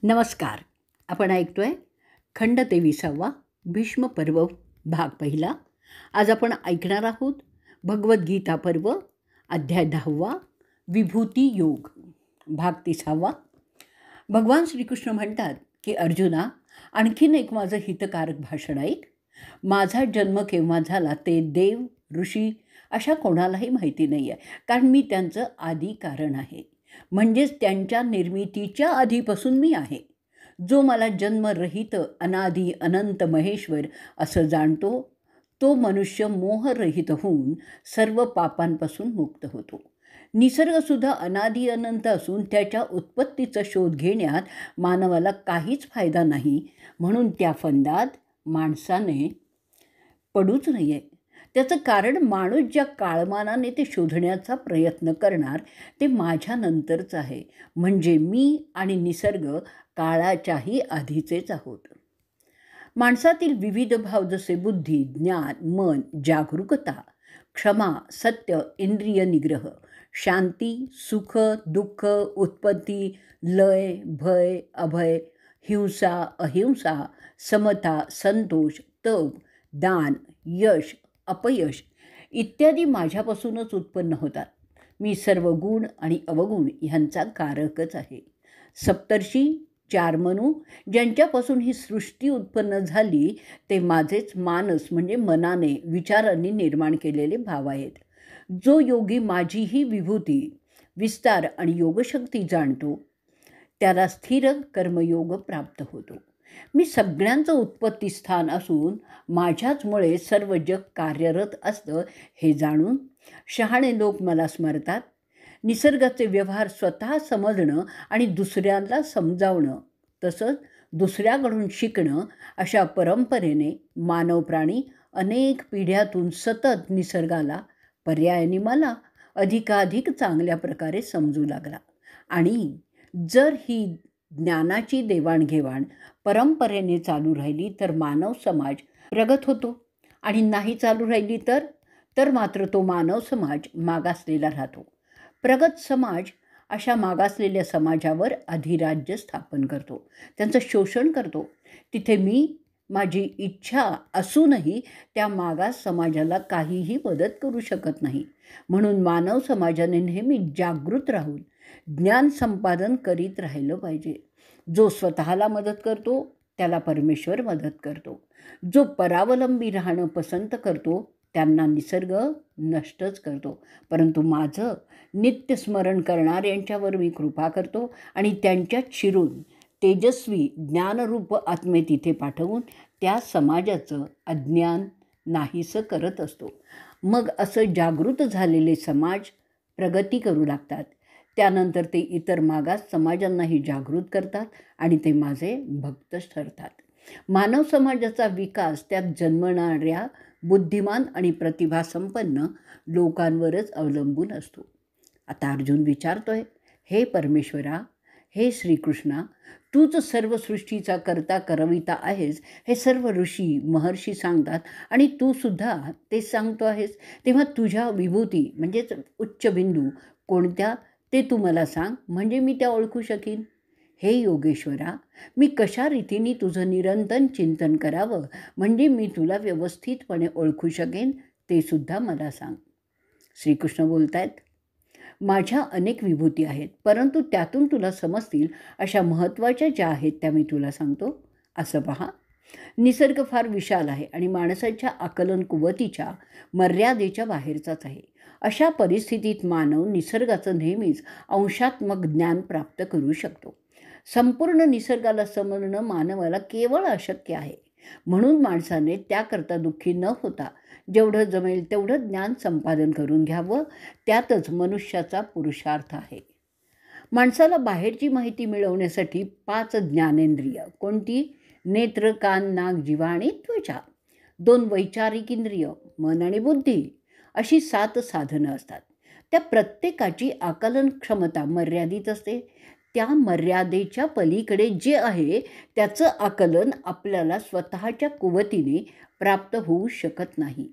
नमस्कार. आपण ऐकतोय खंड 23वा भीष्म पर्व भाग पहिला. आज आपण ऐकणार आहोत भगवद्गीता पर्व अध्याय 10वा विभूती योग भाग 30वा. भगवान श्रीकृष्ण म्हणतात की अर्जुना, आणखीन एक माझं हितकारक भाषण ऐक. माझा जन्म केव्हा झाला ते देव ऋषी अशा कोणालाही माहिती नाही आहे, कारण मी त्यांचं आदी कारण आहे. म्हणजेच त्यांच्या निर्मितीच्या आधीपासून मी आहे. जो मला जन्मरहित अनादी अनंत महेश्वर असं जाणतो तो मनुष्य मोहरहित होऊन सर्व पापांपासून मुक्त होतो. निसर्गसुद्धा अनादी अनंत असून त्याच्या उत्पत्तीचा शोध घेण्यात मानवाला काहीच फायदा नाही, म्हणून त्या फंदात माणसाने पडूच नये. त्याचं कारण माणूस ज्या काळमानाने ते शोधण्याचा प्रयत्न करणार ते माझ्यानंतरच आहे. म्हणजे मी आणि निसर्ग काळाच्याही आधीचेच आहोत. माणसातील विविध भाव जसे बुद्धी, ज्ञान, मन, जागरूकता, क्षमा, सत्य, इंद्रिय निग्रह, शांती, सुख, दुःख, उत्पत्ती, लय, भय, अभय, हिंसा, अहिंसा, समता, संतोष, तप, दान, यश, अपयश इत्यादी माझ्यापासूनच उत्पन्न होतात. मी सर्व गुण आणि अवगुण ह्यांचा कारकच आहे. सप्तर्षी, चार मनू ज्यांच्यापासून ही सृष्टी उत्पन्न झाली ते माझेच मानस म्हणजे मनाने विचारांनी निर्माण केलेले भाव आहेत. जो योगी माझी ही विभूती, विस्तार आणि योगशक्ती जाणतो त्याला स्थिर कर्मयोग प्राप्त होतो. मी सगळ्यांचं उत्पत्तीस्थान असून माझ्याचमुळे सर्व जग कार्यरत असतं हे जाणून शहाणे लोक मला स्मरतात. निसर्गाचे व्यवहार स्वतः समजणं आणि दुसऱ्यांना समजावणं तसंच दुसऱ्याकडून शिकणं अशा परंपरेने मानव प्राणी अनेक पिढ्यातून सतत निसर्गाला, पर्यायाने मला अधिकाधिक चांगल्या प्रकारे समजू लागला. आणि जर ही ज्ञानाची देवाणघेवाण परंपरेने चालू राहिली तर मानव समाज प्रगत होतो, आणि नाही चालू राहिली तर मात्र तो मानव समाज मागासलेला राहतो. प्रगत समाज अशा मागासलेल्या समाजावर अधिराज्य स्थापन करतो, त्यांचं शोषण करतो. तिथे मी माझी इच्छा असूनही त्या मागास समाजाला काहीही मदत करू शकत नाही. म्हणून मानव समाजाने नेहमी जागृत राहून ज्ञान संपादन करीत राहिलं पाहिजे. जो स्वतःला मदत करतो त्याला परमेश्वर मदत करतो. जो परावलंबी राहणं पसंत करतो त्यांना निसर्ग नष्टच करतो. परंतु माझं नित्य स्मरण करणाऱ्यांच्यावर मी कृपा करतो आणि त्यांच्यात शिरून तेजस्वी ज्ञानरूप आत्मे तिथे पाठवून त्या समाजाचं अज्ञान नाहीसं करत असतो. मग असं जागृत झालेले समाज प्रगती करू लागतात. त्यानंतर ते इतर मागास समाजांनाही जागृत करतात आणि ते माझे भक्तच ठरतात. मानव समाजाचा विकास त्यात जन्मणाऱ्या बुद्धिमान आणि प्रतिभासंपन्न लोकांवरच अवलंबून असतो. आता अर्जुन विचारतोय, हे परमेश्वरा, हे श्रीकृष्णा, तूच सर्व सृष्टीचा करता करविता आहेस हे सर्व ऋषी महर्षी सांगतात आणि तू सुद्धा तेच सांगतो आहेस. तेव्हा तुझ्या विभूती म्हणजेच उच्च बिंदू कोणत्या ते तू मला सांग, म्हणजे मी त्या ओळखू शकीन. हे योगेश्वरा, मी कशा रीतीने तुझं निरंतर चिंतन करावं म्हणजे मी तुला व्यवस्थितपणे ओळखू शकेन ते सुद्धा मला सांग. श्रीकृष्ण बोलत आहेत, माझ्या अनेक विभूती आहेत, परंतु त्यातून तुला समजतील अशा महत्त्वाच्या ज्या आहेत त्या मी तुला सांगतो. असं पहा, निसर्ग फार विशाल आहे आणि माणसाच्या आकलन कुवतीच्या मर्यादेच्या बाहेरचाच आहे. अशा परिस्थितीत मानव निसर्गाचं नेहमीच अंशात्मक ज्ञान प्राप्त करू शकतो. संपूर्ण निसर्गाला समजणं मानवाला केवळ अशक्य आहे. म्हणून माणसाने त्याकरता दुःखी न होता जेवढं जमेल तेवढं ज्ञान संपादन करून घ्यावं. त्यातच मनुष्याचा पुरुषार्थ आहे. माणसाला बाहेरची माहिती मिळवण्यासाठी 5 ज्ञानेंद्रिय, कोणती? नेत्र, कान, नाक, जिव्हा आणि त्वचा. 2 वैचारिक इंद्रिय, मन आणि बुद्धी, अशी 7 साधनं असतात. त्या प्रत्येकाची आकलन क्षमता मर्यादित असते. त्या मर्यादेच्या पलीकडे जे आहे त्याचं आकलन आपल्याला स्वतःच्या कुवतीने प्राप्त होऊ शकत नाही.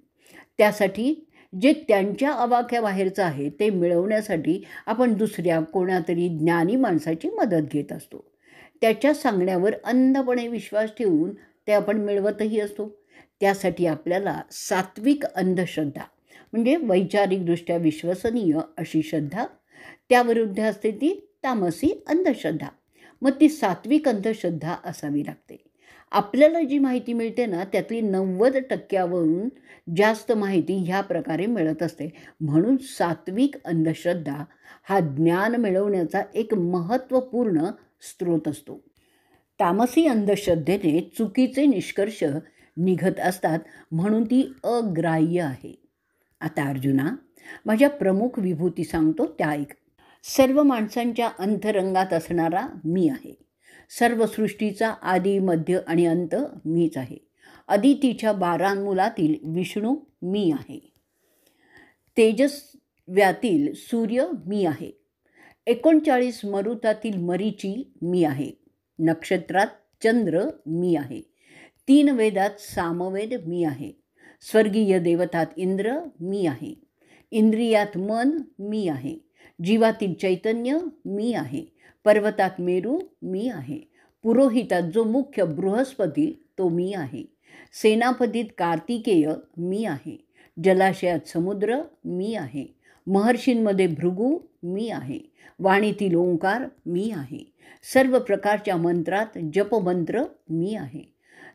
त्यासाठी जे त्यांच्या आवाक्याबाहेरचं आहे ते मिळवण्यासाठी आपण दुसऱ्या कोणातरी ज्ञानी माणसाची मदत घेत असतो. त्याच्या सांगण्यावर अंधपणे विश्वास ठेवून ते आपण मिळवतही असतो. त्यासाठी आपल्याला सात्विक अंधश्रद्धा म्हणजे वैचारिकदृष्ट्या विश्वसनीय अशी श्रद्धा, त्याविरुद्ध असते ती तामसी अंधश्रद्धा. मग ती सात्विक अंधश्रद्धा असावी लागते. आपल्याला जी माहिती मिळते ना त्यातली 90% जास्त माहिती ह्या प्रकारे मिळत असते. म्हणून सात्विक अंधश्रद्धा हा ज्ञान मिळवण्याचा एक महत्त्वपूर्ण स्रोत असतो. तामसी अंधश्रद्धेने चुकीचे निष्कर्ष निघत असतात म्हणून ती अग्राह्य आहे. आता अर्जुना, माझ्या प्रमुख विभूती सांगतो त्या ऐक. सर्व माणसांच्या अंतरंगात असणारा मी आहे. सर्व सृष्टीचा आदी मध्य आणि अंत मीच आहे. अदितीच्या 12 मुलातील विष्णू मी आहे. तेजस्व्यातील सूर्य मी आहे. 39 मरुतातील मरीची मी आहे. नक्षत्रात चंद्र मी आहे. 3 वेदात सामवेद मी आहे. स्वर्गीय देवतात इंद्र मी आहे. इंद्रियात मन मी आहे. जीवातील चैतन्य मी आहे. पर्वतात मेरू मी आहे. पुरोहितात जो मुख्य बृहस्पती तो मी आहे. सेनापतीत कार्तिकेय मी आहे. जलाशयात समुद्र मी आहे. महर्षींमध्ये भृगू मी आहे. वाणीतील ओंकार मी आहे. सर्व प्रकारच्या मंत्रात जपमंत्र मी आहे.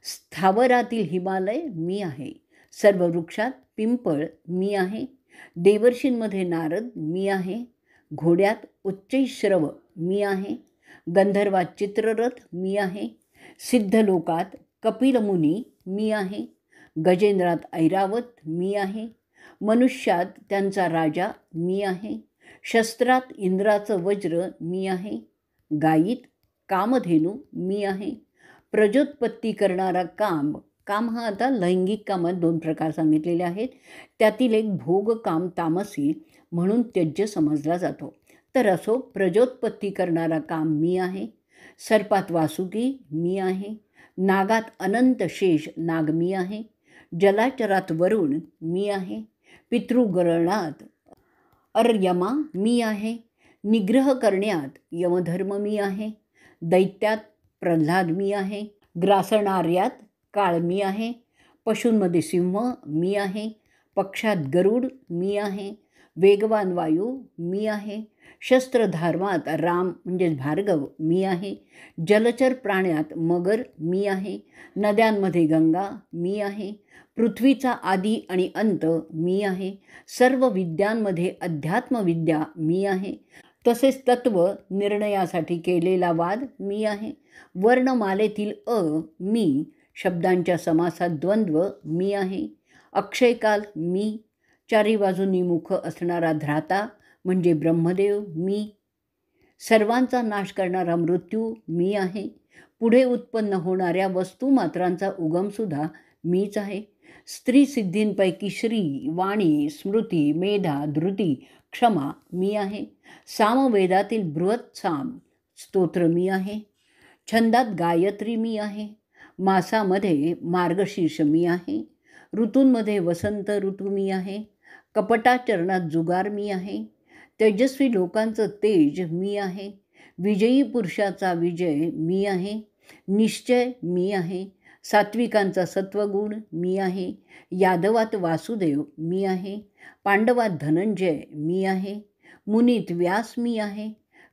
स्थावरातील हिमालय मी आहे. सर्व वृक्षात पिंपळ मी आहे. देवर्षींमध्ये नारद मी आहे. घोड्यात उच्चैश्रव मी आहे. गंधर्वात चित्ररथ मी आहे. सिद्धलोकात कपिलमुनी मी आहे. गजेंद्रात ऐरावत मी आहे. मनुष्यात त्यांचा राजा मी आहे. शस्त्रात इंद्राचं वज्र मी आहे. गायीत कामधेनू मी आहे. प्रजोत्पत्ती करणारा काम हा आता लैंगिक कामात 2 प्रकार सांगितलेले आहेत. त्यातील एक भोगकाम तामसी म्हणून त्यज्य समजला जातो. तर असो, प्रजोत्पत्ती करणारा काम मी आहे. सर्पात वासुकी मी आहे. नागात अनंत शेष नाग मी आहे. जलाचरात वरुण मी आहे. पितृगणात अर्यमा मी आहे. निग्रह करण्यात यमधर्म मी आहे. दैत्यात प्रल्हाद मी आहे. ग्रासणार्यात काळ मी आहे. पशूंमध्ये सिंह मी आहे. पक्षात गरुड मी आहे. वेगवान वायू मी आहे. शस्त्रधार्मात राम म्हणजेच भार्गव मी आहे. जलचर प्राण्यात मगर मी आहे. नद्यांमध्ये गंगा मी आहे. पृथ्वीचा आदी आणि अंत मी आहे. सर्व विद्यांमध्ये अध्यात्मविद्या मी आहे. तसेच तत्व निर्णयासाठी केलेला वाद मी आहे. वर्णमालेतील मी, शब्दांच्या समासात द्वंद्व मी आहे. अक्षयकाल मी. 4 बाजूंनी मुख असणारा ध्राता म्हणजे ब्रह्मदेव मी. सर्वांचा नाश करणारा मृत्यू मी आहे. पुढे उत्पन्न होणाऱ्या वस्तुमात्रांचा उगमसुद्धा मीच आहे. स्त्री सिद्धींपैकी श्री, वाणी, स्मृती, मेधा, धृती, क्षमा मी आहे. सामवेदातील बृहत्साम स्तोत्र मी आहे. छंदात गायत्री मी आहे. मासामध्ये मार्गशीर्ष मी आहे. ऋतूंमध्ये वसंत ऋतू मी आहे. कपटाचरणात जुगार मी आहे. तेजस्वी लोकांचं तेज मी आहे. विजयी पुरुषाचा विजय मी आहे. निश्चय मी आहे. सात्विकांचा सत्वगुण मी आहे. यादवात वासुदेव मी आहे. पांडवात धनंजय मी आहे. मुनीत व्यास मी आहे.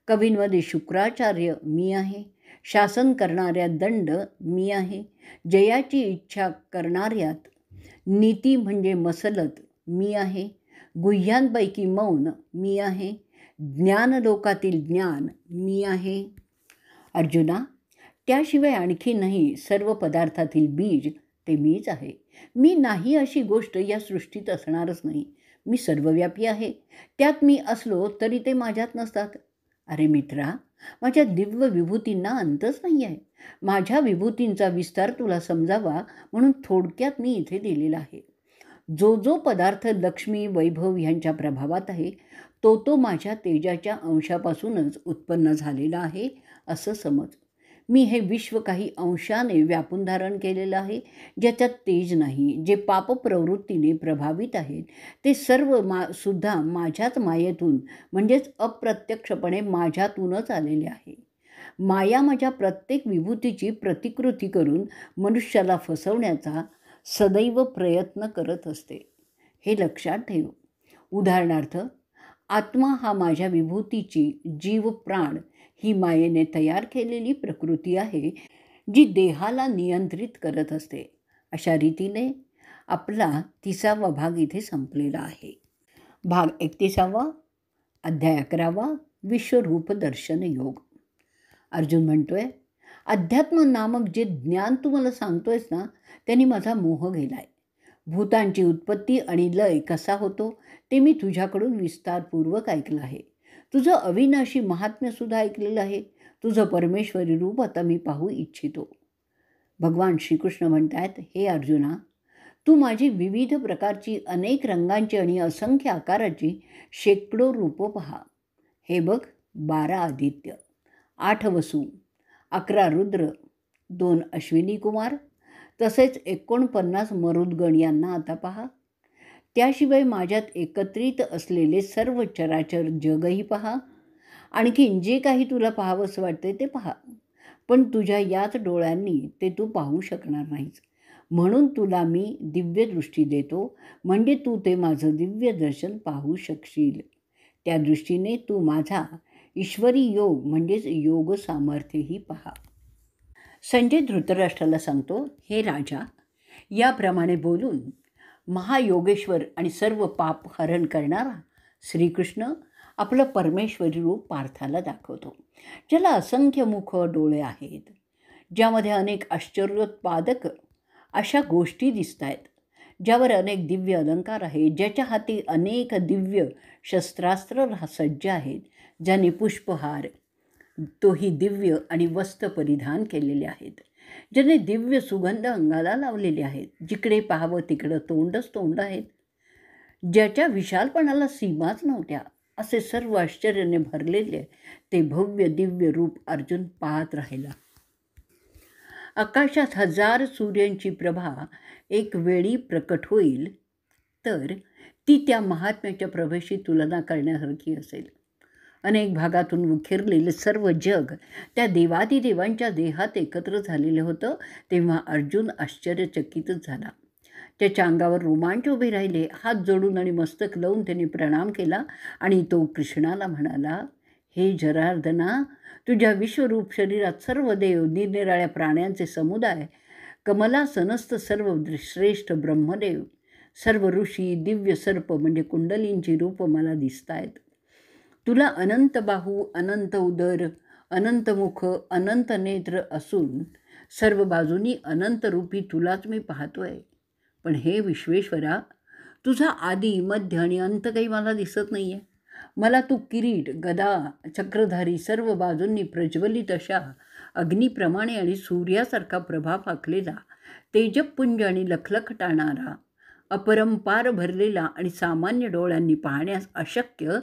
कवींमध्ये शुक्राचार्य मी आहे. शासन करणाऱ्या दंड मी आहे. जयाची इच्छा करणाऱ्यात नीती म्हणजे मसलत मी आहे. गुह्यांपैकी मौन मी आहे. ज्ञानलोकातील ज्ञान मी आहे. अर्जुना, त्याशिवाय आणखीनही सर्व पदार्थातील बीज ते मीच आहे. मी नाही अशी गोष्ट या सृष्टीत असणारच नाही. मी सर्वव्यापी आहे. त्यात मी असलो तरी ते माझ्यात नसतात. अरे मित्रा, माझ्या दिव्य विभूतींना अंतच नाही आहे. माझ्या विभूतींचा विस्तार तुला समजावा म्हणून थोडक्यात मी इथे दिलेला आहे. जो जो पदार्थ लक्ष्मी, वैभव ह्यांच्या प्रभावात आहे तो माझ्या तेजाच्या अंशापासूनच उत्पन्न झालेला आहे असं समज. मी हे विश्व काही अंशाने व्यापून धारण केलेलं आहे, ज्याच्यात तेज नाही. जे पापप्रवृत्तीने प्रभावित आहेत ते सर्व सुद्धा माझ्याच मायेतून म्हणजेच अप्रत्यक्षपणे माझ्यातूनच आलेले आहे. माया माझ्या प्रत्येक विभूतीची प्रतिकृती करून मनुष्याला फसवण्याचा सदैव प्रयत्न करत असते, हे लक्षात ठेव. उदाहरणार्थ, आत्मा हा माझ्या विभूतीची जीव प्राण ही मायेने तयार केलेली प्रकृती आहे, जी देहाला नियंत्रित करत असते. अशा रीतीने आपला 30वा भाग इथे संपलेला आहे. भाग 31, अध्याय 11, विश्वरूप दर्शन योग. अर्जुन म्हणतोय, अध्यात्म नामक जे ज्ञान तू मला सांगतोयस ना, त्यांनी माझा मोह गेलाय. भूतांची उत्पत्ती आणि लय कसा होतो ते मी तुझ्याकडून विस्तारपूर्वक ऐकलं आहे. तुझं अविनाशी महात्म्यसुद्धा ऐकलेलं आहे. तुझं परमेश्वरी रूप आता मी पाहू इच्छितो. भगवान श्रीकृष्ण म्हणतात, हे अर्जुना, तू माझी विविध प्रकारची अनेक रंगांची आणि असंख्य आकाराची शेकडो रूपं पहा. हे बघ, 12 आदित्य, 8 वसू, 11 रुद्र, 2 अश्विनी कुमार, तसेच 49 मरुद्गण यांना आता पहा. त्याशिवाय माझ्यात एकत्रित असलेले सर्व चराचर जगही पहा. आणखीन जे काही तुला पाहावंसं वाटते ते पहा, पण तुझ्या याच डोळ्यांनी ते तू पाहू शकणार नाहीस. म्हणून तुला मी दिव्य दृष्टी देतो, म्हणजे तू ते माझं दिव्य दर्शन पाहू शकशील. त्या दृष्टीने तू माझा ईश्वरी योग म्हणजेच योग सामर्थ्यही पहा. संजय धृतराष्ट्राला सांगतो, हे राजा, याप्रमाणे बोलून महायोगेश्वर आणि सर्व पाप हरण करणारा श्रीकृष्ण आपलं परमेश्वरी रूप पार्थाला दाखवतो, ज्याला असंख्य मुख डोळे आहेत, ज्यामध्ये अनेक आश्चर्योत्पादक अशा गोष्टी दिसत आहेत, ज्यावर अनेक दिव्य अलंकार आहेत, ज्याच्या हाती अनेक दिव्य शस्त्रास्त्र सज्ज आहेत, ज्याने पुष्पहार, तोही दिव्य आणि वस्त्र परिधान केलेले आहेत, ज्याने दिव्य सुगंध अंगाला लावलेले आहेत, जिकडे पाहावं तिकडं तोंडच तोंड आहेत, ज्याच्या विशालपणाला सीमाच नव्हत्या, असे सर्व आश्चर्याने भरलेले ते भव्य दिव्य रूप अर्जुन पाहत राहिला. आकाशात 1000 सूर्यांची प्रभा एक वेळी प्रकट होईल, तर ती त्या महात्म्याच्या प्रभेशी तुलना करण्यासारखी असेल. अनेक भागातून विखरलेले सर्व जग त्या देवादिदेवांच्या देहात एकत्र झालेलं होतं, तेव्हा अर्जुन आश्चर्यचकितच झाला. त्याच्या अंगावर रोमांच उभे राहिले. हात जोडून आणि मस्तक लावून त्याने प्रणाम केला आणि तो कृष्णाला म्हणाला, हे जनार्दना, तुझ्या विश्वरूप शरीरात सर्व देव, निरनिराळ्या प्राण्यांचे समुदाय, कमलासनस्थ सर्व श्रेष्ठ ब्रह्मदेव, सर्व ऋषी, दिव्य सर्प म्हणजे कुंडलींची रूप मला दिसत आहेत. तुला अनंत बाहू, अनंत उदर, अनंत मुख, अनंत नेत्र असून सर्व बाजूनी अनंत रूपी तुलाच मी पाहतोय. पण हे विश्वेश्वरा, तुझा आदी, मध्य आणि अंत काही मला दिसत नाही आहे. मला तू किरीट, गदा, चक्रधारी, सर्व बाजूंनी प्रज्वलित अशा अग्निप्रमाणे आणि सूर्यासारखा प्रभा फाकलेला, तेजपुंज आणि लखलखटाणारा, अपरंपार भरलेला आणि सामान्य डोळ्यांनी पाहण्यास अशक्य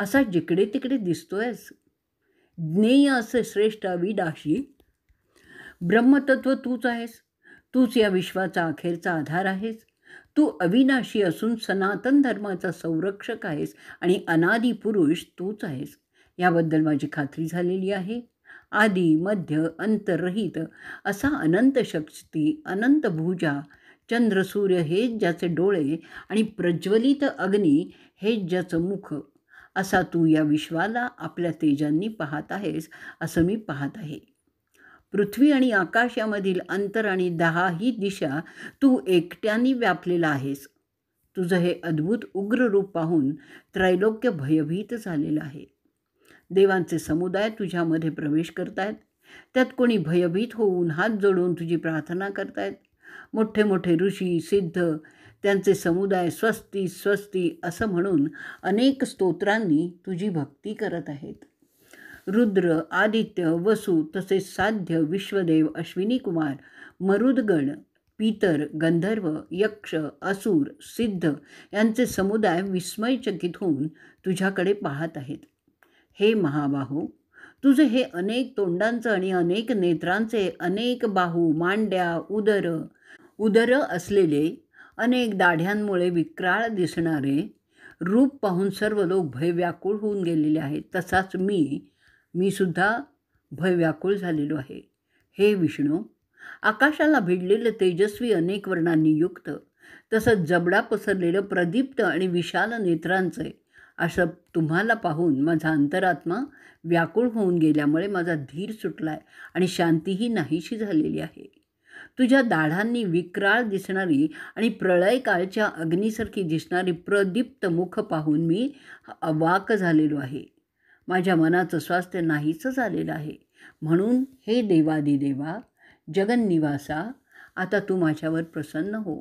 असा जिकडे तिकडे दिसतोयस. ज्ञेय असे श्रेष्ठ अविनाशी ब्रह्मतत्व तूच आहेस. तूच या विश्वाचा अखेरचा आधार आहेस. तू अविनाशी असून सनातन धर्माचा संरक्षक आहेस आणि अनादी पुरुष तूच आहेस, याबद्दल माझी खात्री झालेली आहे. आदी, मध्य, अंतररहित असा अनंत शक्ती, अनंत भुजा, चंद्र सूर्य हेच ज्याचे डोळे आणि प्रज्वलित अग्नी हेच ज्याचं मुख, असा तू या विश्वाला आपल्या तेजांनी पाहत आहेस, असं मी पाहत आहे. पृथ्वी आणि आकाश यामधील अंतर आणि 10ही दिशा तू एकट्याने व्यापलेला आहेस. तुझं हे अद्भुत उग्र रूप पाहून त्रैलोक्य भयभीत झालेलं आहे. देवांचे समुदाय तुझ्यामध्ये प्रवेश करतायत. त्यात कोणी भयभीत होऊन हात जोडून तुझी प्रार्थना करतायत. मोठे मोठे ऋषी, सिद्ध, त्यांचे समुदाय स्वस्ती स्वस्ती असं म्हणून अनेक स्तोत्रांनी तुझी भक्ती करत आहेत. रुद्र, आदित्य, वसु, तसेच साध्य, विश्वदेव, अश्विनी कुमार, मरुदगण, पितर, गंधर्व, यक्ष, असुर, सिद्ध यांचे समुदाय विस्मयचकित होऊन तुझ्याकडे पाहत आहेत. हे महाबाहो, तुझे हे अनेक तोंडांचं आणि अनेक नेत्रांचे, अनेक बाहू, मांड्या, उदर असलेले, अनेक दाढ्यांमुळे विक्राळ दिसणारे रूप पाहून सर्व लोक भयव्याकुळ होऊन गेलेले आहेत. तसाच मी सुद्धा भय व्याकुळ झालेलो आहे. हे विष्णू, आकाशाला भिडलेलं तेजस्वी अनेक वर्णांनी युक्त, तसंच जबडा पसरलेलं प्रदीप्त आणि विशाल नेत्रांचं असं तुम्हाला पाहून माझा अंतरात्मा व्याकुळ होऊन गेल्यामुळे माझा धीर सुटला आहे आणि शांतीही नाहीशी झालेली आहे. तुझ्या दाढांनी विक्राळ दिसणारी आणि प्रळयकाळच्या अग्नीसारखी दिसणारी प्रदीप्त मुख पाहून मी अवाक झालेलो आहे. माझ्या मनाचं स्वास्थ्य नाहीचं झालेलं आहे. म्हणून हे देवादिदेवा, जगन्निवासा, आता तू माझ्यावर प्रसन्न हो.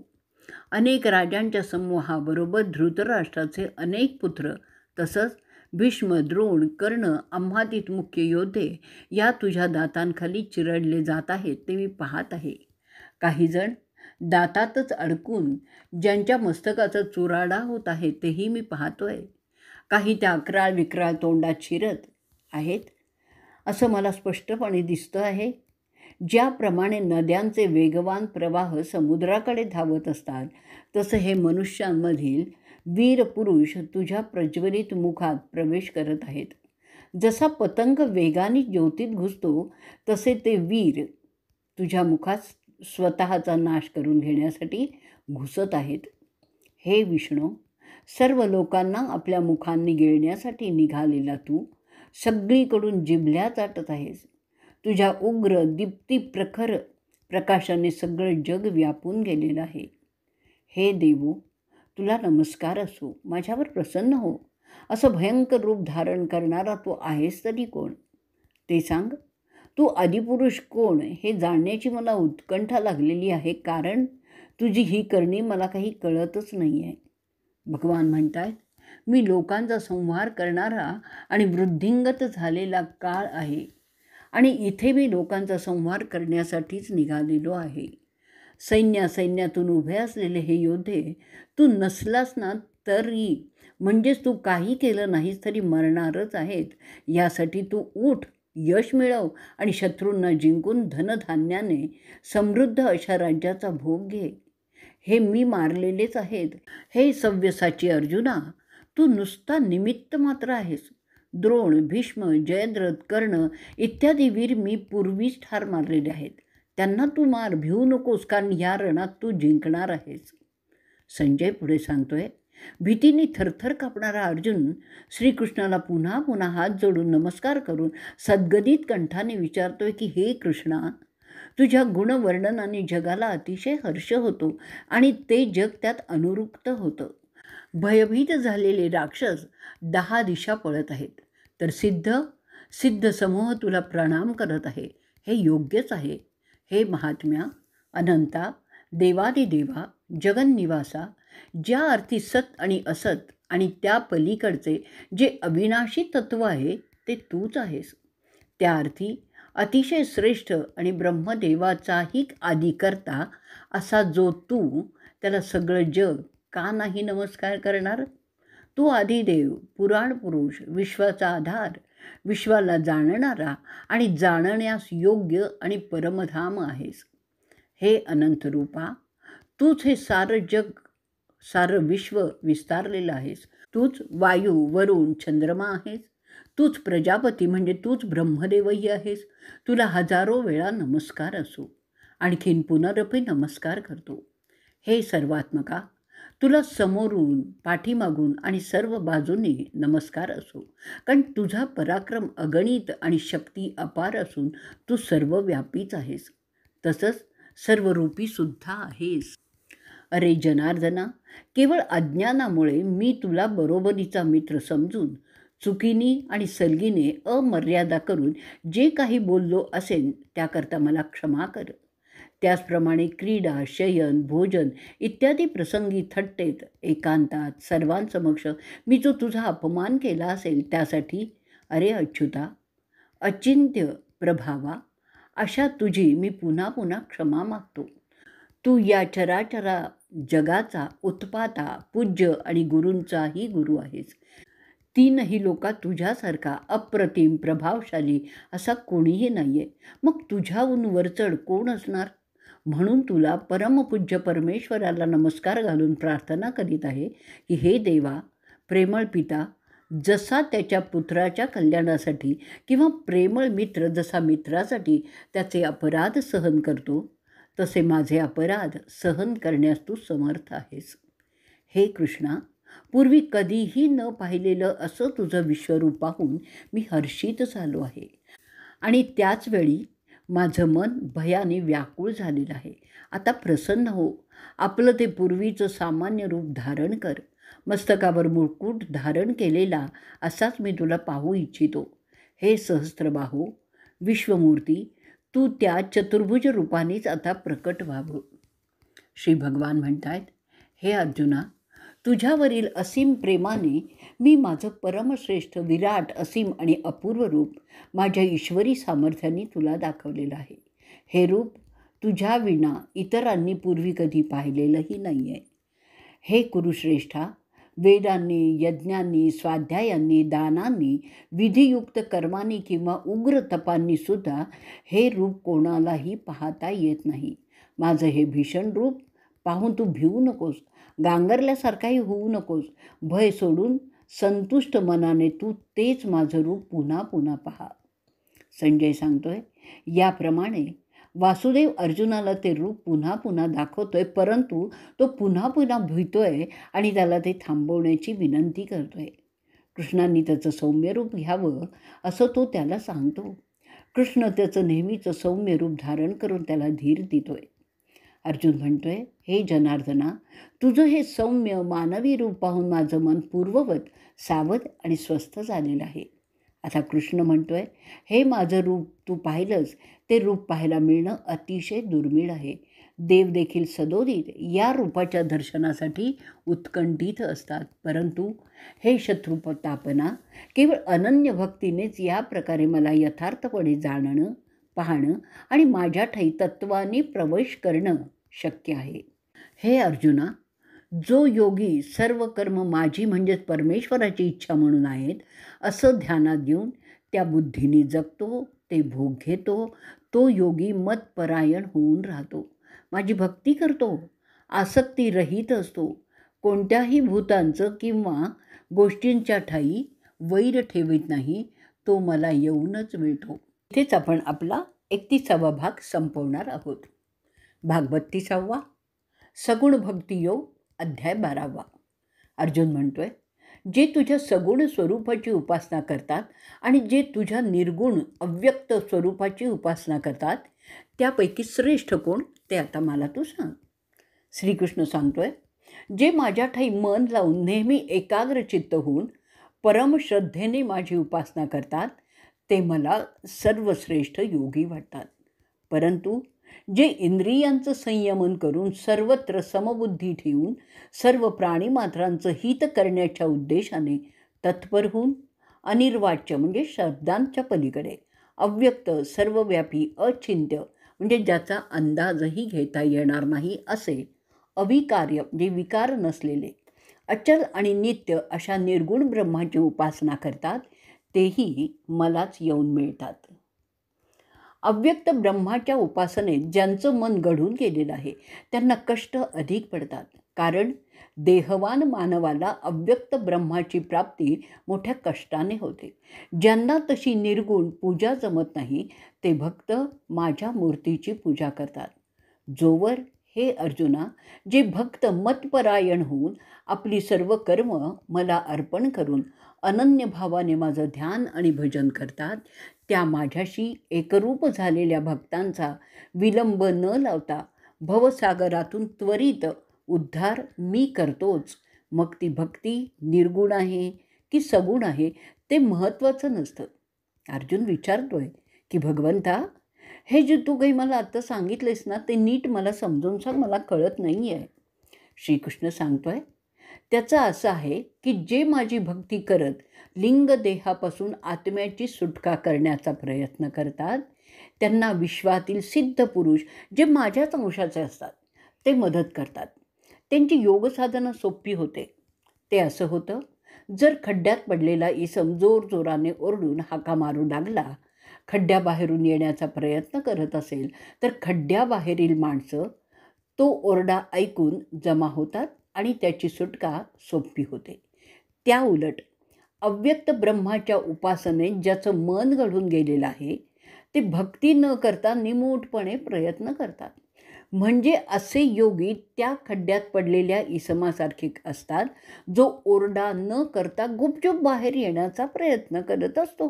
अनेक राजांच्या समूहाबरोबर धृतराष्ट्राचे अनेक पुत्र, तसंच भीष्म, द्रोण, कर्ण, आम्हातीत मुख्य योद्धे या तुझ्या दातांखाली चिरडले जात आहेत ते मी पाहत आहे. काहीजण दातातच अडकून ज्यांच्या मस्तकाचा चुराडा होत आहे तेही मी पाहतोय. काही त्या अक्राळ विक्राळ तोंडात शिरत आहेत असं मला स्पष्टपणे दिसतं आहे. ज्याप्रमाणे नद्यांचे वेगवान प्रवाह समुद्राकडे धावत असतात, तसं हे मनुष्यांमधील वीर पुरुष तुझ्या प्रज्वलित मुखात प्रवेश करत आहेत. जसा पतंग वेगाने ज्योतीत घुसतो, तसे ते वीर तुझ्या मुखात स्वतःचा नाश करून घेण्यासाठी घुसत आहेत. हे विष्णू, सर्व लोकांना आपल्या मुखांनी गिळण्यासाठी निघालेला तू सगळीकडून जिभल्या चाटत आहेस. तुझ्या उग्र दीप्ती प्रखर प्रकाशाने सगळं जग व्यापून गेलेलं आहे. हे देवो, तुला नमस्कार असो. माझ्यावर प्रसन्न हो. असं भयंकर रूप धारण करणारा तू आहेस तरी कोण ते सांग. तू आदिपुरुष कोण हे जाणण्याची मला उत्कंठा लागलेली आहे, कारण तुझी ही करणी मला काही कळतच नाही आहे. भगवान म्हणतात, मी लोकांचा संहार करणारा आणि वृद्धिंगत झालेला काळ आहे आणि इथे मी लोकांचा संहार करण्यासाठीच निघालेलो आहे. सैन्यातून उभे असलेले हे योद्धे तू नसलास ना तरी, म्हणजेच तू काही केलं नाहीस तरी मरणारच आहेत. यासाठी तू उठ, यश मिळव आणि शत्रूंना जिंकून धनधान्याने समृद्ध अशा राज्याचा भोग घे. हे मी मारलेलेच आहेत. हे सव्यसाची अर्जुना, तू नुसता निमित्त मात्र आहेस. द्रोण, भीष्म, जयद्रथ, कर्ण इत्यादी वीर मी पूर्वीच ठार मारलेले आहेत. त्यांना तू मार, भिवू नकोस, कारण या रणात तू जिंकणार आहेस. संजय पुढे सांगतोय, भीतीने थरथर कापणारा अर्जुन श्रीकृष्णाला पुन्हा पुन्हा हात जोडून नमस्कार करून सद्गदित कंठाने विचारतोय की हे कृष्णा, तुझ्या गुणवर्णनाने जगाला अतिशय हर्ष होतो आणि ते जग त्यात अनुरुक्त होतं. भयभीत झालेले राक्षस 10 दिशा पळत आहेत, तर सिद्ध समूह तुला प्रणाम करत आहे. हे योग्यच आहे. हे महात्म्या, अनंता, देवादिदेवा, जगन्निवासा, ज्या अर्थी सत आणि असत आणि त्या पलीकडचे जे अविनाशी तत्व आहे ते तूच आहेस. त्या अर्थी अतिशय श्रेष्ठ आणि ब्रह्मदेवाचाही आदिकर्ता असा जो तू, त्याला सगळं जग का नाही नमस्कार करणार. तू आदिदेव, पुराण पुरुष, विश्वाचा आधार, विश्वाला जाणणारा आणि जाणण्यास योग्य आणि परमधाम आहेस. हे अनंत रूपा, तूच हे सारं जग, सारं विश्व विस्तारलेलं आहेस. तूच वायू, वरुण, चंद्रमा आहेस. तूच प्रजापती म्हणजे तूच ब्रह्मदेवही आहेस. तुला हजारो वेळा नमस्कार असो. आणखीन पुनरपी नमस्कार करतो. हे सर्वात्मका, तुला समोरून, पाठीमागून आणि सर्व बाजूंनी नमस्कार असो, कारण तुझा पराक्रम अगणित आणि शक्ती अपार असून तू सर्वव्यापीच आहेस. तसंच सर्वरूपीसुद्धा आहेस. अरे जनार्दना, केवळ अज्ञानामुळे मी तुला बरोबरीचा मित्र समजून चुकीने आणि सलगीने अमर्यादा करून जे काही बोललो असेल त्याकरता मला क्षमा कर. त्याचप्रमाणे क्रीडा, शयन, भोजन इत्यादी प्रसंगी थट्टेत, एकांतात, सर्वांसमक्ष मी जो तुझा अपमान केला असेल त्यासाठी अरे अच्युता, अचिंत्य प्रभावा, अशा तुझी मी पुन्हा पुन्हा क्षमा मागतो. तू या चराचरा जगाचा उत्पाता, पूज्य आणि गुरूंचाही गुरु आहेस. तीनही लोकात तुझ्यासारखा अप्रतिम प्रभावशाली असा कोणीही नाही आहे. मग तुझ्याहून वरचढ कोण असणार. म्हणून तुला परमपूज्य परमेश्वराला नमस्कार घालून प्रार्थना करीत आहे की हे देवा, प्रेमळ पिता, जसा त्याच्या पुत्राच्या कल्याणासाठी किंवा प्रेमळ मित्र जसा मित्रासाठी त्याचे अपराध सहन करतो, तसे माझे अपराध सहन करण्यास तू समर्थ आहेस. हे कृष्णा, पूर्वी कधीही न पाहिलेलं असं तुझं विश्वरूप पाहून मी हर्षित झालो आहे आणि त्याचवेळी माझं मन भयाने व्याकुळ झालेलं आहे. आता प्रसन्न हो, आपलं ते पूर्वीचं सामान्य रूप धारण कर. मस्तकावर मुकुट धारण केलेला असाच मी तुला पाहू इच्छितो. हे सहस्त्रबाहू विश्वमूर्ती, तू त्या चतुर्भुज रूपानेच आता प्रकट व्हावं. श्री भगवान म्हणतायत, हे अर्जुना, तुझ्यावरील असीम प्रेमाने मी माझं परमश्रेष्ठ विराट असीम आणि अपूर्व रूप माझ्या ईश्वरी सामर्थ्याने तुला दाखवलेलं आहे. हे रूप तुझ्या विना इतरांनी पूर्वी कधी पाहिलेलंही नाही आहे. हे कुरुश्रेष्ठा, वेदांनी, यज्ञांनी, स्वाध्यायांनी, दानांनी, विधियुक्त कर्मांनी किंवा उग्र तपांनी सुद्धा हे रूप कोणालाही पाहता येत नाही. माझं हे भीषण रूप पाहून तू भिवू नकोस, गांगरल्यासारखाही होऊ नकोस. भय सोडून संतुष्ट मनाने तू तेच माझं रूप पुन्हा पुन्हा पहा. संजय सांगतोय, याप्रमाणे वासुदेव अर्जुनाला ते रूप पुन्हा पुन्हा दाखवतोय, परंतु तो पुन्हा पुन्हा भितोय आणि त्याला ते थांबवण्याची विनंती करतोय. कृष्णांनी त्याचं सौम्य रूप घ्यावं असं तो त्याला सांगतो. कृष्ण त्याचं नेहमीचं सौम्य रूप धारण करून त्याला धीर देतोय. अर्जुन म्हणतोय, हे जनार्दना, तुझं हे सौम्य मानवी रूप पाहून माझं मन पूर्ववत सावध आणि स्वस्थ झालेलं आहे. आता कृष्ण म्हणतोय, हे माझं रूप तू पाहिलंस, ते रूप पाहायला मिळणं अतिशय दुर्मिळ आहे. देव देखील सदोदित या रूपाच्या दर्शनासाठी उत्कंठित असतात, परंतु हे शत्रुपतापना, केवळ अनन्य भक्तीनेच या प्रकारे मला यथार्थपणे जाणणं, पाहणं आणि माझ्या ठाई तत्वाने प्रवेश करणं शक्य आहे. हे अर्जुना, जो योगी सर्व कर्म माझी म्हणजेच परमेश्वराची इच्छा म्हणून आहेत असं ध्यानात घेऊन त्या बुद्धीने जगतो, ते भोग घेतो, तो योगी मतपरायण होऊन राहतो, माझी भक्ती करतो, आसक्तीरहित असतो, कोणत्याही भूतांचं किंवा गोष्टींच्या ठाई वैर ठेवीत नाही, तो मला येऊनच मिळतो. इथेच आपण आपला 31वा भाग संपवणार आहोत. भाग 32वा, सगुण भक्तियोग, अध्याय 12वा. अर्जुन म्हणतोय, जे तुझ्या सगुण स्वरूपाची उपासना करतात आणि जे तुझ्या निर्गुण अव्यक्त स्वरूपाची उपासना करतात, त्यापैकी श्रेष्ठ कोण ते आता मला तू सांग. श्रीकृष्ण सांगतोय, जे माझ्या ठाई मन लावून नेहमी एकाग्रचित्त होऊन परमश्रद्धेने माझी उपासना करतात, ते मला सर्वश्रेष्ठ योगी वाटतात. परंतु जे इंद्रियांचं संयमन करून सर्वत्र समबुद्धी ठेवून सर्व प्राणीमात्रांचं हित करण्याच्या उद्देशाने तत्पर होऊन अनिर्वाच्य म्हणजे शब्दांच्या पलीकडे, अव्यक्त, सर्वव्यापी, अचिंत्य म्हणजे ज्याचा अंदाजही घेता येणार नाही असे, अविकार्य म्हणजे विकार नसलेले, अचल आणि नित्य अशा निर्गुण ब्रह्माची उपासना करतात, तेही मलाच येऊन मिळतात. अव्यक्त ब्रह्माच्या उपासनेत ज्यांचं मन गढून गेलेलं आहे त्यांना कष्ट अधिक पडतात, कारण देहवान मानवाला अव्यक्त ब्रह्माची प्राप्ती मोठ्या कष्टाने होते. ज्यांना तशी निर्गुण पूजा जमत नाही ते भक्त माझ्या मूर्तीची पूजा करतात. जोवर हे अर्जुना, जे भक्त मतपरायण होऊन आपली सर्व कर्म मला अर्पण करून अनन्य भावाने माझं ध्यान आणि भजन करतात, त्या माझ्याशी एकरूप झालेल्या भक्तांचा विलंब न लावता भवसागरातून त्वरित उद्धार मी करतोच. मग ती भक्ती निर्गुण आहे की सगुण आहे ते महत्त्वाचं नसतं. अर्जुन विचारतोय की भगवंता, हे जे तू काही मला आत्ता सांगितलेस ना, ते नीट मला समजून सांग, मला कळत नाही आहे. श्रीकृष्ण सांगतोय, त्याचं असं आहे की जे माझी भक्ती करत लिंग देहापासून आत्म्याची सुटका करण्याचा प्रयत्न करतात, त्यांना विश्वातील सिद्ध पुरुष जे माझ्याच अंशाचे असतात ते मदत करतात. त्यांची योगसाधना सोपी होते. ते असं होतं, जर खड्ड्यात पडलेला इसम जोरजोराने ओरडून हाका मारू लागला, खड्ड्याबाहेरून येण्याचा प्रयत्न करत असेल, तर खड्ड्याबाहेरील माणसं तो ओरडा ऐकून जमा होतात आणि त्याची सुटका सोपी होते. त्या उलट अव्यक्त ब्रह्माच्या उपासनेत ज्याचं मन घडून गेलेलं आहे ते भक्ती न करता निमूटपणे प्रयत्न करतात. म्हणजे असे योगी त्या खड्ड्यात पडलेल्या इसमासारखे असतात जो ओरडा न करता गुपचूप बाहेर येण्याचा प्रयत्न करत असतो.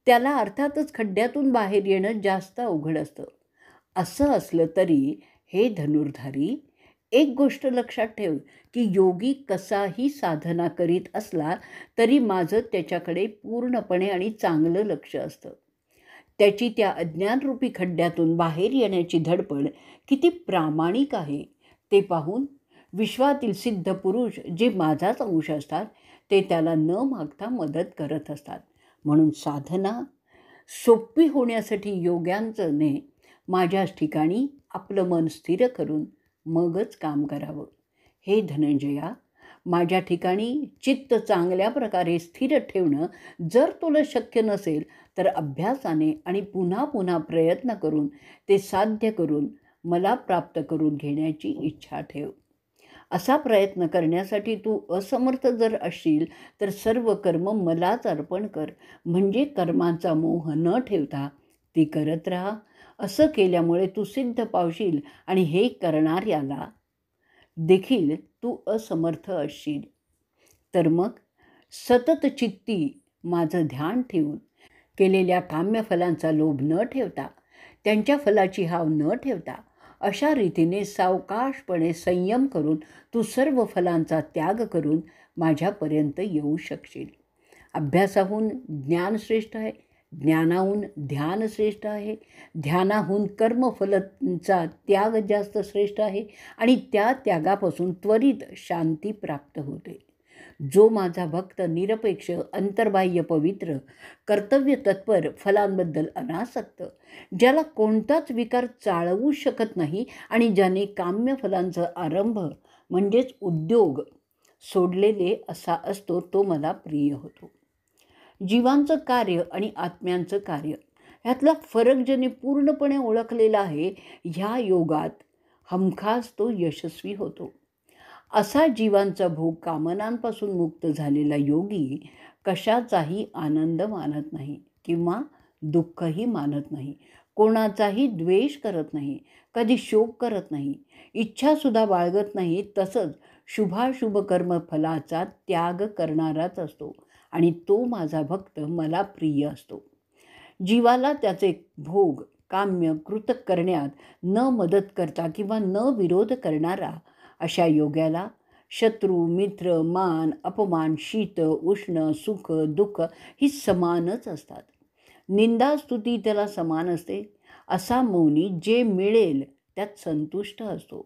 त्याला अर्थातच खड्ड्यातून बाहेर येणं जास्त अवघड असतं. असं असलं तरी हे धनुर्धारी, एक गोष्ट लक्षात ठेव की योगी कसाही साधना करीत असला तरी माझं त्याच्याकडे पूर्णपणे आणि चांगलं लक्ष असतं. त्याची त्या अज्ञानरूपी खड्ड्यातून बाहेर येण्याची धडपड किती प्रामाणिक आहे ते पाहून विश्वातील सिद्ध पुरुष जे माझाच अंश असतात ते त्याला न मागता मदत करत असतात. म्हणून साधना सोपी होण्यासाठी योग्यांचने माझ्याच ठिकाणी आपलं मन स्थिर करून मगच काम करावं. हे धनंजया, माझ्या ठिकाणी चित्त चांगल्या प्रकारे स्थिर ठेवणं जर तुला शक्य नसेल तर अभ्यासाने आणि पुन्हा पुन्हा प्रयत्न करून ते साध्य करून मला प्राप्त करून घेण्याची इच्छा ठेव. असा प्रयत्न करण्यासाठी तू असमर्थ जर असशील तर सर्व कर्म मलाच अर्पण कर. म्हणजे कर्मांचा मोह न ठेवता ती करत राहा. असं केल्यामुळे तू सिद्ध पावशील आणि हे करणाऱ्याला देखील तू असमर्थ असशील. तर मग सतत चित्ती माझं ध्यान ठेवून केलेल्या काम्यफलांचा लोभ न ठेवता, त्यांच्या फलाची हाव न ठेवता अशा रीतीने सावकाशपणे संयम करून तू सर्व फलांचा त्याग करून माझ्यापर्यंत येऊ शकशील. अभ्यासाहून ज्ञान श्रेष्ठ आहे, ज्ञानाहून ध्यान श्रेष्ठ आहे, ध्यानाहून कर्मफलांचा त्याग जास्त श्रेष्ठ आहे आणि त्या त्यागापासून त्वरित शांती प्राप्त होते. जो माझा भक्त निरपेक्ष, अंतर्बाह्य, पवित्र, कर्तव्य तत्पर, फलांबद्दल अनासक्त, ज्याला कोणताच विकार चाळवू शकत नाही आणि ज्याने काम्य फलांचा आरंभ म्हणजेच उद्योग सोडलेले असा असतो तो मला प्रिय होतो. जीवांचं कार्य आणि आत्म्यांचं कार्य ह्यातला फरक ज्याने पूर्णपणे ओळखलेला आहे ह्या योगात हमखास तो यशस्वी होतो. असा जीवांचा भोग कामनांपासून मुक्त झालेला योगी कशाचाही आनंद मानत नाही किंवा दुःखही मानत नाही, कोणाचाही द्वेष करत नाही, कधी शोक करत नाही, इच्छासुद्धा बाळगत नाही. तसंच शुभाशुभ कर्मफलाचा त्याग करणाराच असतो आणि तो माझा भक्त मला प्रिय असतो. जीवाला त्याचे भोग काम्य कृतक करण्यात न मदत करता किंवा न विरोध करणारा अशा योग्याला शत्रू, मित्र, मान, अपमान, शीत, उष्ण, सुख, दुःख ही समानच असतात. निंदा स्तुती त्याला समान असते. असा मौनी जे मिळेल त्यात संतुष्ट असतो.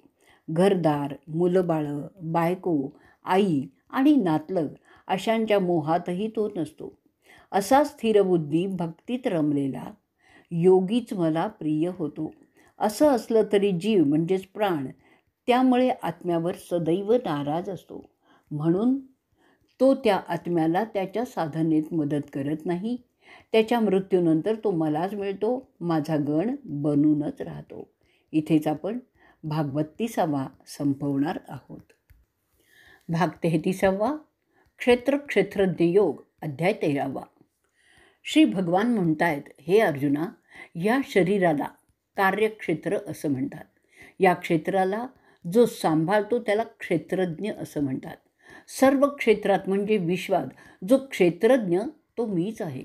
घरदार, मुलंबाळं, बायको, आई आणि नातलग अशांच्या मोहातही तो नसतो. असा स्थिरबुद्धी भक्तीत रमलेला योगीच मला प्रिय होतो. असं असलं तरी जीव म्हणजेच प्राण त्यामुळे आत्म्यावर सदैव नाराज असतो. म्हणून तो त्या आत्म्याला त्याच्या साधनेत मदत करत नाही. त्याच्या मृत्यूनंतर तो मलाच मिळतो, माझा गण बनूनच राहतो. इथेच आपण भाग 32 संपवणार आहोत. भाग 33 क्षेत्र क्षेत्रज्ञ योग अध्याय 13. श्री भगवान म्हणतायत, हे अर्जुना, या शरीराला कार्यक्षेत्र असं म्हणतात. या क्षेत्राला जो सांभाळतो त्याला क्षेत्रज्ञ असं म्हणतात. सर्व क्षेत्रात म्हणजे विश्वात जो क्षेत्रज्ञ तो मीच आहे.